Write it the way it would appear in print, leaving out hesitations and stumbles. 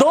2